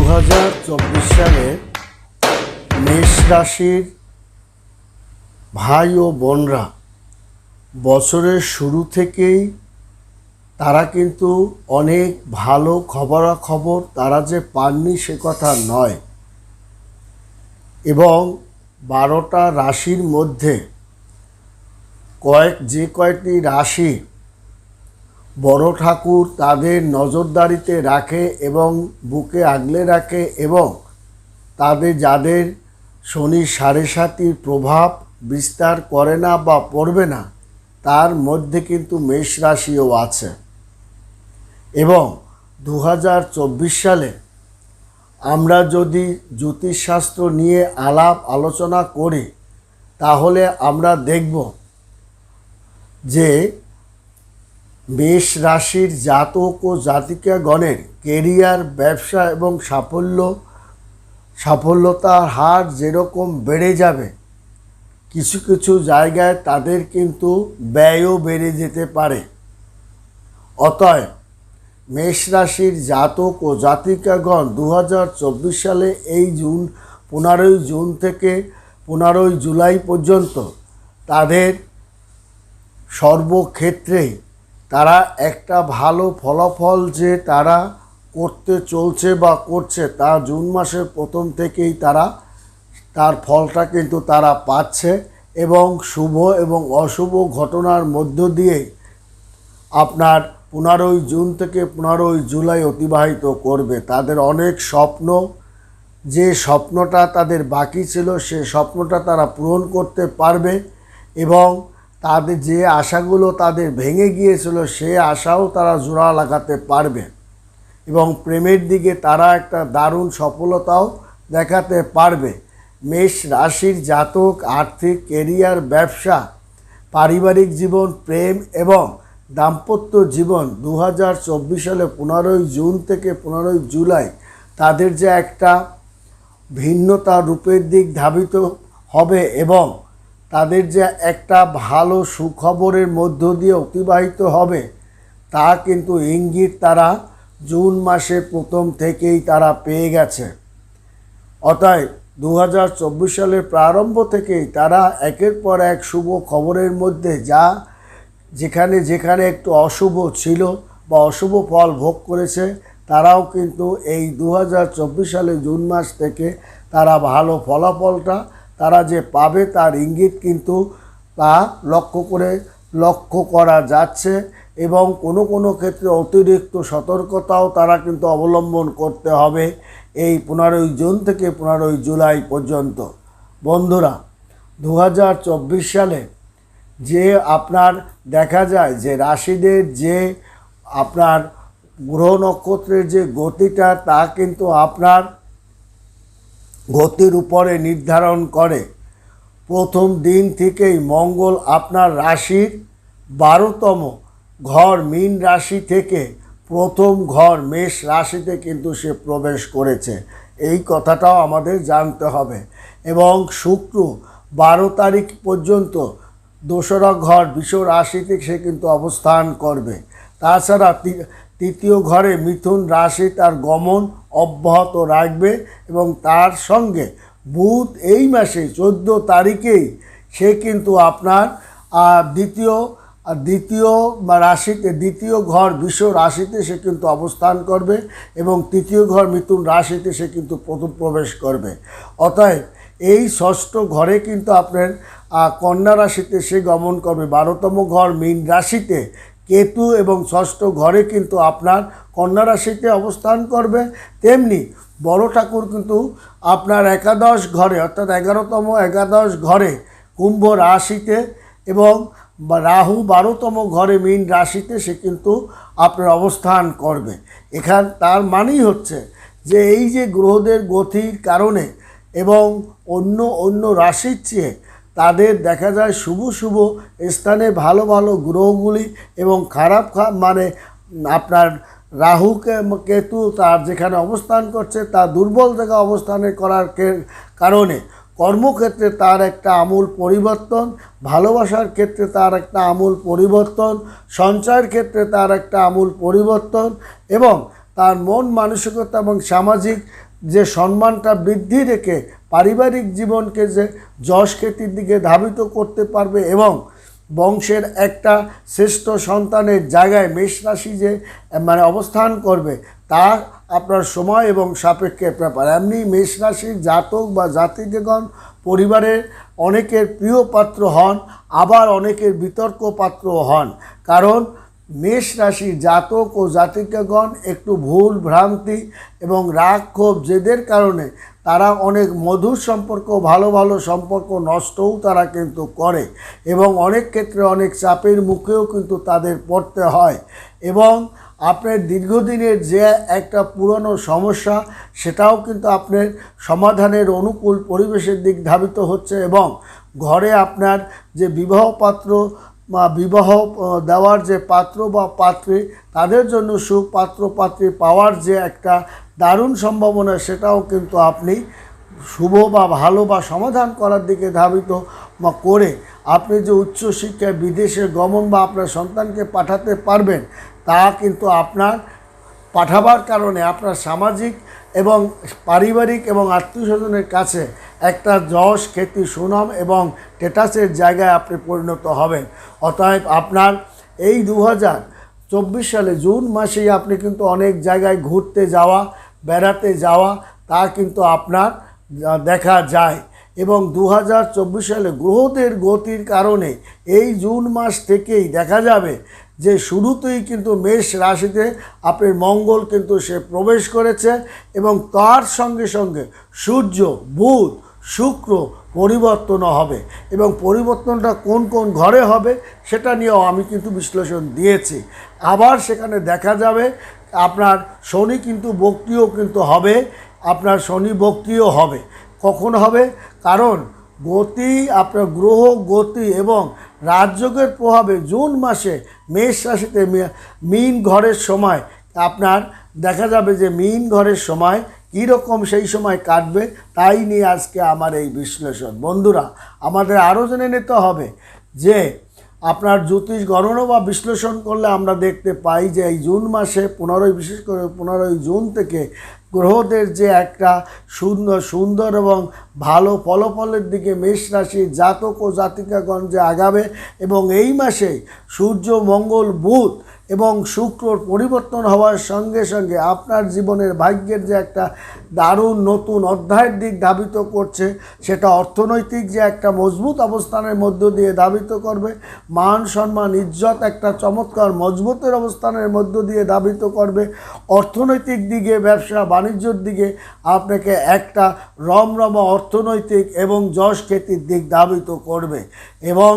2024 সালে মেষ রাশির ভাই ও বোনরা বছরের শুরু থেকেই তারা কিন্তু অনেক ভালো খবরাখবর তারা যে পাননি সে কথা নয়, এবং 12টা রাশির মধ্যে কয়েকটি রাশি বড় ঠাকুর তাদের নজরদারিতে রাখে এবং বুকে আগলে রাখে, এবং তাদের যাদের শনি 7.5 প্রভাব বিস্তার করে না বা পড়বে না, তার মধ্যে কিন্তু মেষ রাশিও আছে। এবং 2024 সালে আমরা যদি জ্যোতিষশাস্ত্র নিয়ে আলোচনা করি, তাহলে আমরা দেখব যে মেষ রাশির জাতক ও জাতিকাগণের কেরিয়ার, ব্যবসা এবং সাফল্যতার হার যেরকম বেড়ে যাবে, কিছু কিছু জায়গায় তাদের কিন্তু ব্যয়ও বেড়ে যেতে পারে। অতএব মেষ রাশির জাতক ও জাতিকাগণ 2024 সালে এই 15 জুন থেকে 15 জুলাই পর্যন্ত তাদের সর্বক্ষেত্রেই তারা একটা ভালো ফলাফল যে তারা করতে চলছে বা করছে, তা জুন মাসের প্রথম থেকেই তার ফলটা কিন্তু তারা পাচ্ছে, এবং শুভ এবং অশুভ ঘটনার মধ্য দিয়ে আপনার 15 জুন থেকে 15 জুলাই অতিবাহিত করবে। তাদের অনেক স্বপ্ন, যে স্বপ্নটা তাদের বাকি ছিল সে স্বপ্নটা তারা পূরণ করতে পারবে, এবং তাদের যে আশাগুলো তাদের ভেঙে গিয়েছিল সে আশাও তারা জোড়া লাগাতে পারবে, এবং প্রেমের দিকে তারা একটা দারুণ সফলতাও দেখাতে পারবে। মেষ রাশির জাতক আর্থিক, কেরিয়ার, ব্যবসা, পারিবারিক জীবন, প্রেম এবং দাম্পত্য জীবন 2024 সালে 15 জুন থেকে 15 জুলাই তাদের যে একটা ভিন্নতা রূপের দিক ধাবিত হবে, এবং তাদের যে একটা ভালো সুখবরের মধ্য দিয়ে অতিবাহিত হবে, তা কিন্তু ইঙ্গিত তারা জুন মাসের প্রথম থেকেই তারা পেয়ে গেছে। অতএব 2024 সালের প্রারম্ভ থেকেই তারা একের পর এক শুভ খবরের মধ্যে যেখানে একটু অশুভ ছিল বা অশুভ ফল ভোগ করেছে, তারাও কিন্তু এই 2024 সালে জুন মাস থেকে তারা ভালো ফলাফলটা তারা যে পাবে তার ইঙ্গিত কিন্তু তা লক্ষ্য করা যাচ্ছে, এবং কোনো ক্ষেত্রে অতিরিক্ত সতর্কতাও তারা কিন্তু অবলম্বন করতে হবে এই 15 জুন থেকে 15 জুলাই পর্যন্ত। বন্ধুরা, 2024 সালে যে আপনার দেখা যায় যে রাশিদের যে আপনার গ্রহ নক্ষত্রের যে গতিটা, তা কিন্তু আপনার গতির উপরে নির্ধারণ করে। প্রথম দিন থেকেই মঙ্গল আপনার রাশির 12তম ঘর মীন রাশি থেকে প্রথম ঘর মেষ রাশিতে কিন্তু সে প্রবেশ করেছে, এই কথাটাও আমাদের জানতে হবে। এবং শুক্র 12 তারিখ পর্যন্ত দোসরা ঘর বৃষ রাশিতে সে কিন্তু অবস্থান করবে। তাছাড়া তৃতীয় ঘরে মিথুন রাশি তার গমন অব্যাহত রাখবে, এবং তার সঙ্গে বুধ এই মাসে 14 তারিখেই সে কিন্তু আপনার দ্বিতীয় রাশিতে, দ্বিতীয় ঘর বৃষ রাশিতে সে কিন্তু অবস্থান করবে, এবং তৃতীয় ঘর মিথুন রাশিতে সে কিন্তু প্রথম প্রবেশ করবে। অতএব এই ষষ্ঠ ঘরে কিন্তু আপনার কন্যা রাশিতে সে গমন করবে। 12তম ঘর মীন রাশিতে কেতু, এবং ষষ্ঠ ঘরে কিন্তু আপনার কন্যা রাশিতে অবস্থান করবে। তেমনি বড় ঠাকুর কিন্তু আপনার একাদশ ঘরে, অর্থাৎ 11তম একাদশ ঘরে কুম্ভ রাশিতে, এবং রাহু 12তম ঘরে মীন রাশিতে সে কিন্তু আপনার অবস্থান করবে। তার মানেই হচ্ছে যে এই যে গ্রহদের গতির কারণে এবং অন্য রাশির চেয়ে তাদের দেখা যায় শুভ স্থানে ভালো গ্রহগুলি, এবং খারাপ মানে আপনার রাহু কেতু তার যেখানে অবস্থান করছে তা দুর্বল জায়গা অবস্থানে করার কারণে কর্মক্ষেত্রে তার একটা আমূল পরিবর্তন, ভালোবাসার ক্ষেত্রে তার একটা আমূল পরিবর্তন, সঞ্চয়ের ক্ষেত্রে তার একটা আমূল পরিবর্তন, এবং তার মন মানসিকতা এবং সামাজিক যে সম্মানটা বৃদ্ধি রেখে পারিবারিক জীবনকে যে যশ খ্যাতির দিকে ধাবিত করতে পারবে এবং বংশের একটা শ্রেষ্ঠ সন্তানের জায়গায় মেষ রাশি যে অবস্থান করবে তা আপনার সময় এবং সাপেক্ষের ব্যাপার। এমনি মেষ রাশির জাতক বা জাতিকেগণ পরিবারের অনেকের প্রিয় পাত্র হন, আবার অনেকের বিতর্ক পাত্র হন। কারণ মেষ রাশির জাতক ও জাতিকাগণ একটু ভুল ভ্রান্তি এবং রাগ ক্ষোভ জেদের কারণে তারা অনেক মধুর সম্পর্ক, ভালো ভালো সম্পর্ক নষ্টও তারা কিন্তু করে এবং অনেক ক্ষেত্রে অনেক চাপের মুখেও কিন্তু তাদের পড়তে হয়। এবং আপনার দীর্ঘদিনের যে একটা পুরনো সমস্যা সেটাও কিন্তু আপনার সমাধানের অনুকূল পরিবেশের দিক ধাবিত হচ্ছে এবং ঘরে আপনার যে বিবাহপাত্র বা বিবাহ দেওয়ার যে পাত্র বা পাত্রী তাদের জন্য সুপাত্র পাত্রী পাওয়ার যে একটা দারুণ সম্ভাবনা সেটাও কিন্তু আপনি শুভ বা ভালো বা সমাধান করার দিকে ধাবিত বা করে আপনি যে উচ্চশিক্ষায় বিদেশে গমন বা আপনার সন্তানকে পাঠাতে পারবেন তা কিন্তু আপনার পাঠাবার কারণে আপনার সামাজিক এবং পারিবারিক এবং আত্মীয়স্বজনের কাছে একটা যশ খ্যাতি সুনাম এবং স্ট্যাটাসের জায়গায় আপনি পরিণত হবেন। অতএব আপনার এই 2024 সালে জুন মাসেই আপনি কিন্তু অনেক জায়গায় ঘুরতে যাওয়া, বেড়াতে যাওয়া তা কিন্তু আপনার দেখা যায় এবং 2024 সালে গ্রহদের গতির কারণে এই জুন মাস থেকেই দেখা যাবে যে শুরুতেই কিন্তু মেষ রাশিতে আপনার মঙ্গল কিন্তু সে প্রবেশ করেছে এবং তার সঙ্গে সঙ্গে সূর্য, বুধ, শুক্র পরিবর্তনও হবে এবং পরিবর্তনটা কোন কোন ঘরে হবে সেটা নিয়েও আমি কিন্তু বিশ্লেষণ দিয়েছি। আবার সেখানে দেখা যাবে আপনার শনি কিন্তু বক্রিয় কিন্তু হবে, আপনার শনি বক্রিয় হবে। কখন হবে? কারণ গতি আপনার গ্রহ গতি এবং রাজযোগের প্রভাবে জুন মাসে মেষ রাশিতে মীন ঘরের সময় আপনার দেখা যাবে যে মীন ঘরের সময় কীরকম সেই সময় কাটবে তাই নিয়ে আজকে আমার এই বিশ্লেষণ। বন্ধুরা, আমাদের আরও জেনে নিতে হবে যে আপনার জ্যোতিষ গণনা বা বিশ্লেষণ করলে আমরা দেখতে পাই যে এই জুন মাসে বিশেষ করে 15 জুন থেকে গ্রহদের যে একটা সুন্দর এবং ভালো ফলাফলের দিকে মেষ রাশির জাতক ও জাতিকাগণ যে আগাবে এবং এই মাসে সূর্য, মঙ্গল, বুধ এবং শুক্রর পরিবর্তন হওয়ার সঙ্গে সঙ্গে আপনার জীবনের ভাগ্যের যে একটা দারুণ নতুন অধ্যায়ের দিক ধাবিত করছে সেটা অর্থনৈতিক যে একটা মজবুত অবস্থানের মধ্য দিয়ে ধাবিত করবে, মান সম্মান ইজ্জত একটা চমৎকার মজবুতের অবস্থানের মধ্য দিয়ে ধাবিত করবে, অর্থনৈতিক দিকে ব্যবসা বাণিজ্যর দিকে আপনাকে একটা রমরমা অর্থনৈতিক এবং যশ খ্যাতির দিক ধাবিত করবে। এবং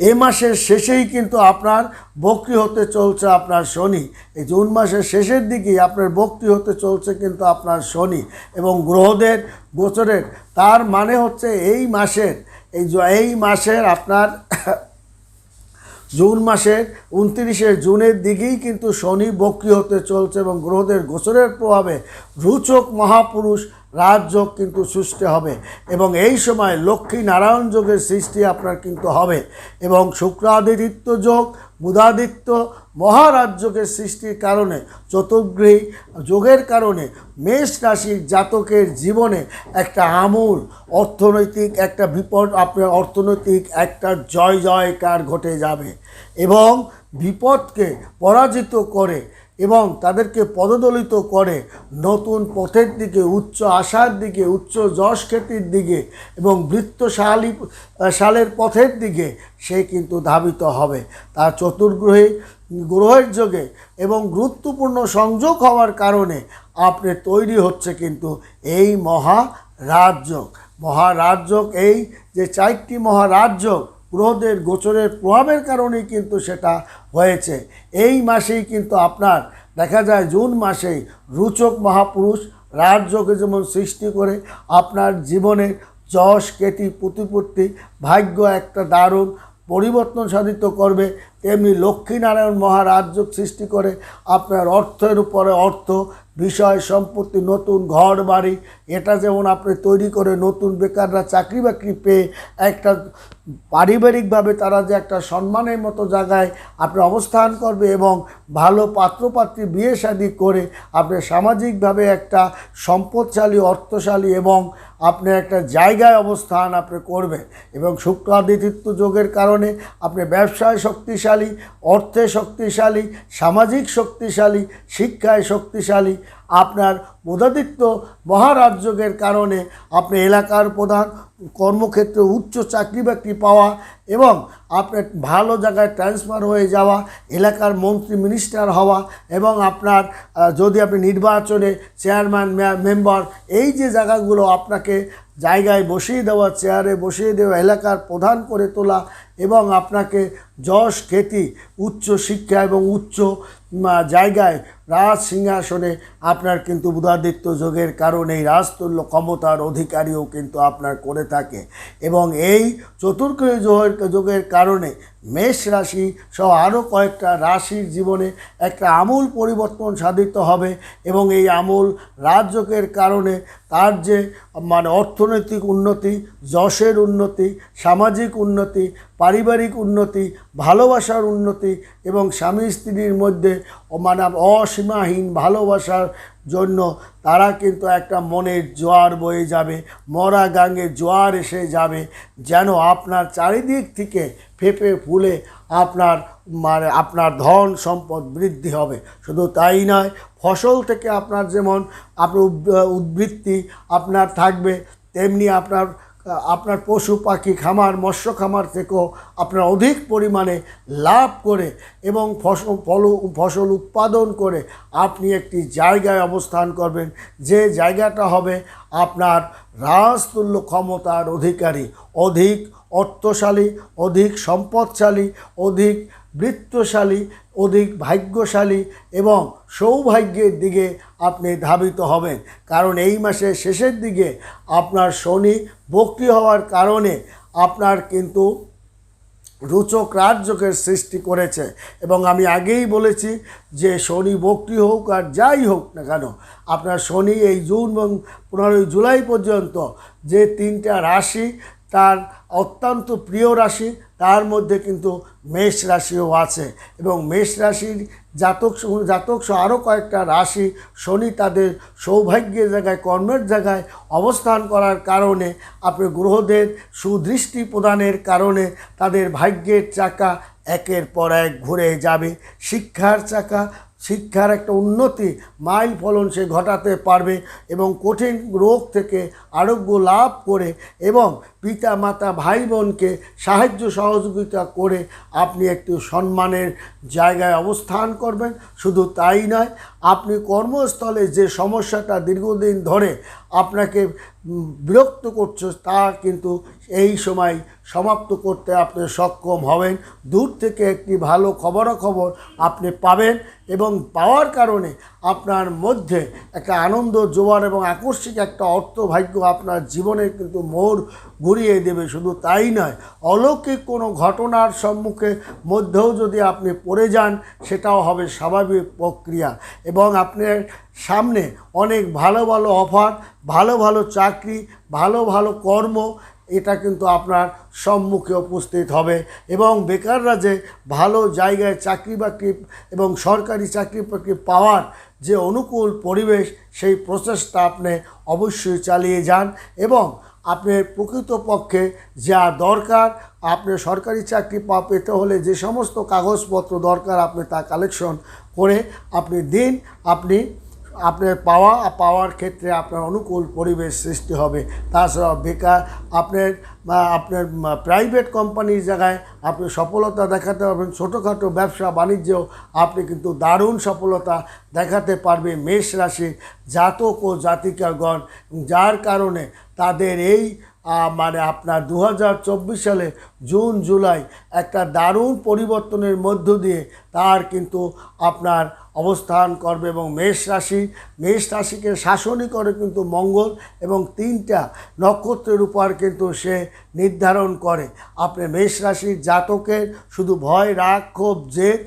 এই মাসের শেষেই কিন্তু আপনার বক্রি হতে চলছে আপনার শনি। এই জুন মাসের শেষের দিকেই আপনার বক্রি হতে চলছে কিন্তু আপনার শনি এবং গ্রহদের গোচরের তার মানে হচ্ছে এই মাসের আপনার জুন মাসের 29 জুনের দিকেই কিন্তু শনি বক্রি হতে চলছে এবং গ্রহদের গোচরের প্রভাবে রুচক মহাপুরুষ রাজযোগ কিন্তু সৃষ্টি হবে এবং এই সময় লক্ষ্মী নারায়ণ যোগের সৃষ্টি আপনার কিন্তু হবে এবং শুক্রাদিত্য যোগ, বুধাদিত্য মহারাজযোগের সৃষ্টির কারণে চতুর্গ্রহী যোগের কারণে মেষ রাশির জাতকের জীবনে একটা আমূল অর্থনৈতিক একটা আপনার অর্থনৈতিক একটা জয়কার ঘটে যাবে এবং বিপদকে পরাজিত করে এবং তাদেরকে পদদলিত করে নতুন পথের দিকে, উচ্চ আশার দিকে, উচ্চ যশ খ্যাতির দিকে এবং বৃত্তশালের পথের দিকে সে কিন্তু ধাবিত হবে। তার গ্রহের যোগে এবং গুরুত্বপূর্ণ সংযোগ হওয়ার কারণে আপনি তৈরি হচ্ছে কিন্তু এই মহারাজযোগ এই যে 4টি মহারাজযোগ গ্রহদের গোচরের প্রভাবের কারণেই কিন্তু সেটা হয়েছে। এই মাসেই কিন্তু আপনার দেখা যায় জুন মাসেই রুচক মহাপুরুষ রাজযোগে যেমন সৃষ্টি করে আপনার জীবনের যশ খ্যাতি প্রতিপত্তি ভাগ্য একটা দারুণ পরিবর্তন সাধিত করবে, তেমনি লক্ষ্মীনারায়ণ মহারাজযোগ সৃষ্টি করে আপনার অর্থের উপরে অর্থ, বিষয় সম্পত্তি, নতুন ঘর বাড়ি, এটা যেমন আপনি তৈরি করে নতুন বেকাররা চাকরি বাকরি পেয়ে একটা পারিবারিকভাবে তারা যে একটা সম্মানের মতো জায়গায় আপনি অবস্থান করবে এবং ভালো পাত্রপাত্রী বিয়ে শাদী করে আপনি সামাজিকভাবে একটা সম্পদশালী, অর্থশালী এবং আপনি একটা জায়গায় অবস্থান আপনি করবেন। এবং শুক্রাদিত্য যোগের কারণে আপনি ব্যবসায় শক্তিশালী, অর্থে শক্তিশালী, সামাজিক শক্তিশালী, শিক্ষায় শক্তিশালী। আপনার বুধাদিত্য মহারাজ যোগের কারণে আপনি এলাকার প্রধান, কর্মক্ষেত্রে উচ্চ চাকরি বাকরি পাওয়া এবং আপনার ভালো জায়গায় ট্রান্সফার হয়ে যাওয়া, এলাকার মন্ত্রী মিনিস্টার হওয়া এবং আপনার যদি আপনি নির্বাচনে চেয়ারম্যান মেম্বার, এই যে জায়গাগুলো আপনাকে জায়গায় বসিয়ে দেওয়া, চেয়ারে বসিয়ে দেওয়া, এলাকার প্রধান করে তোলা এবং আপনাকে যশ খ্যাতি, উচ্চ শিক্ষা এবং উচ্চ জায়গায় রাজ সিংহাসনে আপনার কিন্তু বুধাদিত্য যোগের কারণে এই রাজতুল্য ক্ষমতার অধিকারীও কিন্তু আপনার করে থাকে। এবং এই চতুর্গ্রহ যোগের কারণে মেষ রাশি সহ আরও কয়েকটা রাশির জীবনে একটা আমূল পরিবর্তন সাধিত হবে এবং এই আমূল রাজযোগের কারণে তার যে অর্থনৈতিক উন্নতি, যশের উন্নতি, সামাজিক উন্নতি, পারিবারিক উন্নতি, ভালোবাসার উন্নতি এবং স্বামী স্ত্রীর মধ্যে অসীমাহীন ভালোবাসার জন্য তারা কিন্তু একটা মনের জোয়ার বয়ে যাবে, মরা গাঙ্গে জোয়ার এসে যাবে, যেন আপনার চারিদিক থেকে ফেঁপে ফুলে আপনার ধন সম্পদ বৃদ্ধি হবে। শুধু তাই নয়, ফসল থেকে আপনার যেমন উদ্বৃত্তি আপনার থাকবে, তেমনি আপনার পশু পাখি খামার, মৎস্য খামার থেকেও আপনার অধিক পরিমাণে লাভ করে এবং ফসল উৎপাদন করে আপনি একটি জায়গায় অবস্থান করবেন, যে জায়গাটা হবে আপনার রাজতুল্য ক্ষমতার অধিকারী, অধিক অর্থশালী, অধিক সম্পদশালী, অধিক বৃত্তশালী, অধিক ভাগ্যশালী এবং সৌভাগ্যের দিকে আপনি ধাবিত হবেন। কারণ এই মাসের শেষের দিকে আপনার শনি বক্রী হওয়ার কারণে আপনার কিন্তু রোচক রাজযোগের সৃষ্টি করেছে। এবং আমি আগেই বলেছি যে শনি বক্রী হোক আর যাই হোক না কেন, আপনার শনি এই জুন এবং 15 জুলাই পর্যন্ত যে 3টা রাশি তার অত্যন্ত প্রিয় রাশি, তার মধ্যে কিন্তু মেষ রাশিও আছে। এবং মেষ রাশির জাতক সহ আরও কয়েকটা রাশি শনি তাদের সৌভাগ্যের জায়গায়, কর্মের জায়গায় অবস্থান করার কারণে আপনি গ্রহদের সুদৃষ্টি প্রদানের কারণে তাদের ভাগ্যের চাকা একের পর এক ঘুরে যাবে। শিক্ষার চাকা, শিক্ষার একটা উন্নতি, মাইল ফলন সে ঘটাতে পারবে এবং কঠিন রোগ থেকে আরোগ্য লাভ করে এবং পিতা মাতা ভাই বোনকে সাহায্য সহযোগিতা করে আপনি একটি সম্মানের জায়গায় অবস্থান করবেন। শুধু তাই নয়, আপনি কর্মস্থলে যে সমস্যাটা দীর্ঘদিন ধরে আপনাকে বিরক্ত করছে তা কিন্তু এই সময় সমাপ্ত করতে আপনি সক্ষম হবেন। দূর থেকে একটি ভালো খবরাখবর আপনি পাবেন এবং পাওয়ার কারণে আপনার মধ্যে একটা আনন্দ জোয়ার এবং আকস্মিক একটা অর্থভাগ্য আপনার জীবনে কিন্তু মোড় ঘুরিয়ে দেবে। শুধু তাই নয়, অলৌকিক কোনো ঘটনার সম্মুখে মধ্যেও যদি আপনি পড়ে যান, সেটাও হবে স্বাভাবিক প্রক্রিয়া এবং আপনার সামনে অনেক ভালো ভালো অফার, ভালো ভালো চাকরি, ভালো ভালো কর্ম, এটা কিন্তু আপনার সম্মুখে উপস্থিত হবে। এবং বেকাররা যে ভালো জায়গায় চাকরি বাকরি এবং সরকারি চাকরি বাকরি পাওয়ার যে অনুকূল পরিবেশ, সেই প্রচেষ্টা আপনি অবশ্যই চালিয়ে যান এবং আপনি প্রকৃতপক্ষে যা দরকার, আপনি সরকারি চাকরি পেতে হলে যে সমস্ত কাগজপত্র দরকার আপনি তা কালেকশন করে আপনি দিন, আপনার পাওয়ার ক্ষেত্রে আপনার অনুকূল পরিবেশ সৃষ্টি হবে। তাছাড়াও বেকার আপনার প্রাইভেট কোম্পানির জায়গায় আপনি সফলতা দেখাতে পারবেন। ছোটোখাটো ব্যবসা বাণিজ্যেও আপনি কিন্তু দারুণ সফলতা দেখাতে পারবে মেষ রাশির জাতক ও জাতিকাগণ, যার কারণে তাদের এই আপনার 2024 সালে জুন জুলাই একটা দারুণ পরিবর্তনের মধ্য দিয়ে তার কিন্তু আপনার অবস্থান করবে। এবং মেষ রাশিকে শাসনই করে কিন্তু মঙ্গল এবং 3টা নক্ষত্রের উপর কিন্তু সে নির্ধারণ করে। আপনি মেষ রাশির জাতকের শুধু ভয়, রাগ, ক্ষোভ, জেদ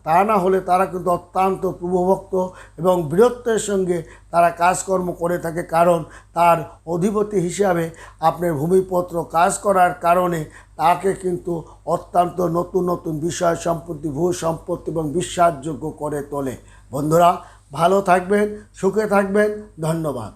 তা না হলে তারা কিন্তু অত্যন্ত প্রভুভক্ত এবং বীরত্বের সঙ্গে তারা কাজকর্ম করে থাকে, কারণ তার অধিপতি হিসাবে আপনার ভূমিপত্র কাজ করার কারণে তাকে কিন্তু অত্যন্ত নতুন নতুন বিষয় সম্পত্তি, ভূ সম্পত্তি এবং বিশ্বাসযোগ্য করে তোলে। বন্ধুরা, ভালো থাকবেন, সুখে থাকবেন, ধন্যবাদ।